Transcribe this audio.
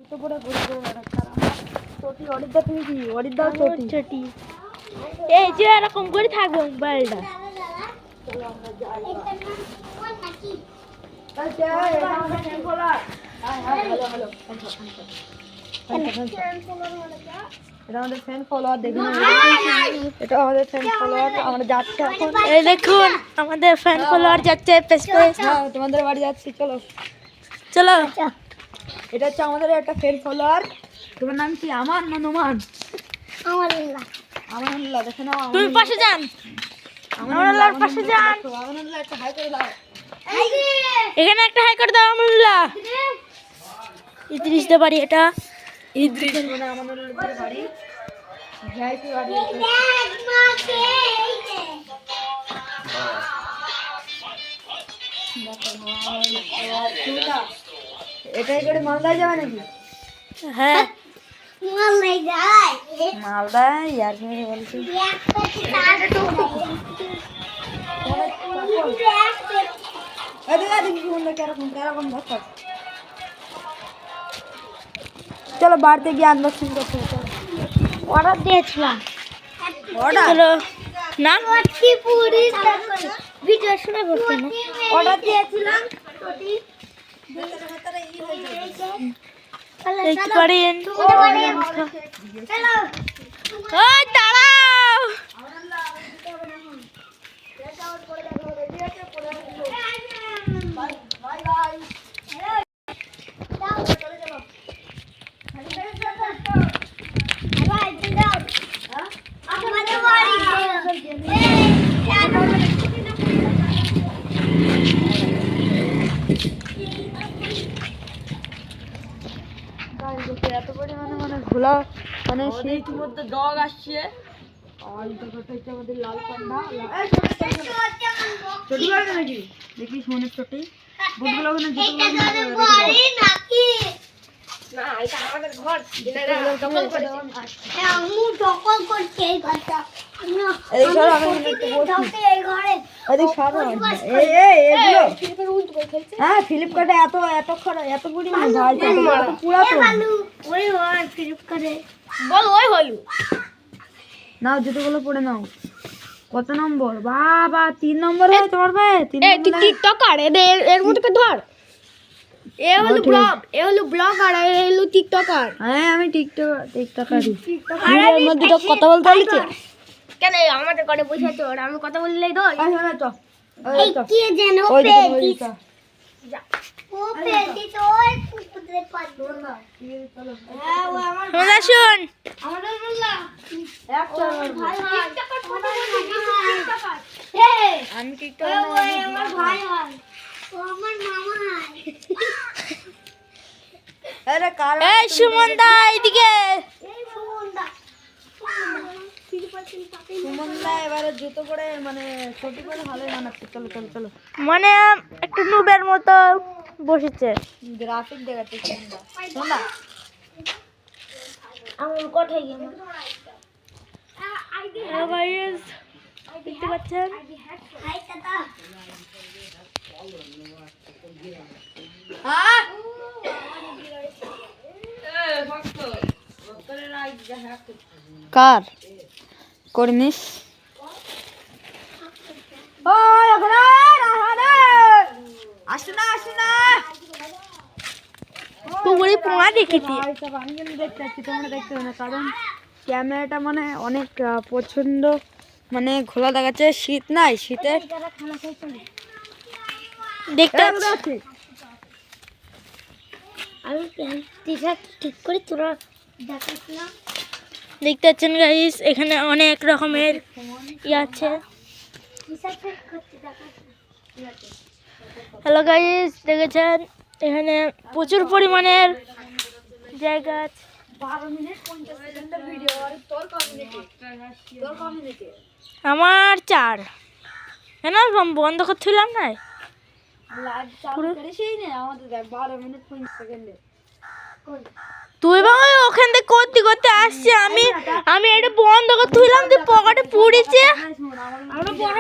তো পুরো ঘুরে ঘুরে বেড়াচ্ছে। চটি অরিদা তুমি কি অরিদা চটি চটি এই যে এরকম করে থাকবে মোবাইলটা। এটা আমাদের ফ্যান ফলোয়ার দেখুন, এটা আমাদের ফ্যান ফলোয়ার। আমরা যাচ্ছি এখন, এই দেখুন আমাদের ফ্যান ফলোয়ার যাচ্ছে পেছ পেছ। হ্যাঁ তোমাদের বাড়ি যাচ্ছি, চলো চলো। এটা হচ্ছে আমাদের একটা ফ্যান ফলোয়ার। তোমার নাম কি? আমার না নোমান? আমানুল্লাহ। দেখে নাও, তুমি পাশে যান, আমানুল্লাহর পাশে যান। আমানুল্লাহ একটা হাই করে দাও। এখানে একটা হাই করে দাও আমানুল্লাহ। ইদ্রিসদের বাড়ি এটা। ইদ্রিস মানে আমানুল্লাহর বাড়ি, ভিআইপি বাড়ি। এটাই করে মালদায় যাবে নাকি? হ্যাঁ মালদায় আর কি বলছি। চলো বাড়িতে গিয়ে আনবক্সিং করতে হবে। অর্ডার দিয়েছিলাম। অর্ডার চলো না ভিডিও শুনে বলতে না অর্ডার দিয়েছিলাম। দেখতে পারেন। ওই দাঁড়াও, এত পরিমাণে মানে ঘোলা মানে শীত মধ্যে ডগ আসছে। আর এটা আমাদের লাল পান্ডা। চটি বাড়বে নাকি? দেখি সোনের চটি বুটগুলো ওখানে না, এটা আমাদের ঘর। দখল করছে এই ঘরটা। এই সর আমি একটু বসি। এই সর এগুলো হ্যাঁ ফ্লিপকার্টে এত পরিমাণে ভাই এত পুরাতন। ওই হয় ফ্লিপকার্টে বল ওই হলো নাও জুতোগুলো পরে নাও। কত নম্বর? বাবা 3 নম্বর হয় তোমার ভাই। 3 এই তুই নম্বর। টিকটকার এর মধ্যে ধর। এ হলো ব্লগার আর এ হলো টিকটকার। হ্যাঁ আমি টিকটকারই। এর মধ্যে তো কথা বলতে হচ্ছে কেন আমাদের ঘরে বসে আছো আর আমি কথা বললেই ধর। এই শোনো তো এই কি যেন ওই পেটিস তো ও পেটিস ওই কুকুরের পাশ না। হ্যাঁ ও আমার ভাই শুন আমাদের বললা এক ভাই টিকটকার ফটো বলছি টিকটকার। এই আমি টিকটকার ওই আমার ভাই হয় ও আমার মামা হয়। আরে কার? এই সুমন দা এদিকে। এই সুমন দা সুমনদা এবারে জুতো পরে মানে ছুটি পরে ভালোই বানাচ্ছে। চলো চলো চলো মানে একটু নুবের মতো বসেছে। গ্রাফিক দেখাচ্ছে সুমনদা। সুমনদা আমার কোথায় গেল? হ্যালো গাইস, দেখতে পাচ্ছেন হাই দাদা। হ্যাঁ কার কর্মিস? ওই ওখানে আসো না পুকুরে পোঙা দেখেছি। আমি কিন্তু দেখতে পাচ্ছি, তোমরা দেখতে পাবে না কারণ ক্যামেরাটা মানে অনেক প্রচন্ড মানে খোলা দেখাচ্ছে। শীত নাই, শীতের দেখতে পাচ্ছি আমি টি-শার্ট ঠিক করে তোরা দেখাচ্ছিলাম। দেখতে পাচ্ছেন গাইস এখানে অনেক রকমের আছে। হ্যালো গাইস, দেখেছেন এখানে প্রচুর পরিমাণের জায়গা আছে। 12 মিনিট 50 সেকেন্ডের ভিডিও। আর তোর কমিউনিটি আমার 4 কেন বন্ধ করছিলাম না লাইভ চালু করেছিস না আমাদের? দেখ 12 মিনিট 50 সেকেন্ডে তুই বাবা ওখান থেকে করতে করতে আসছে। আমি এটা বন্ধ করতে হইলাম তুই পকেটে পুড়েছে। আমরা বড়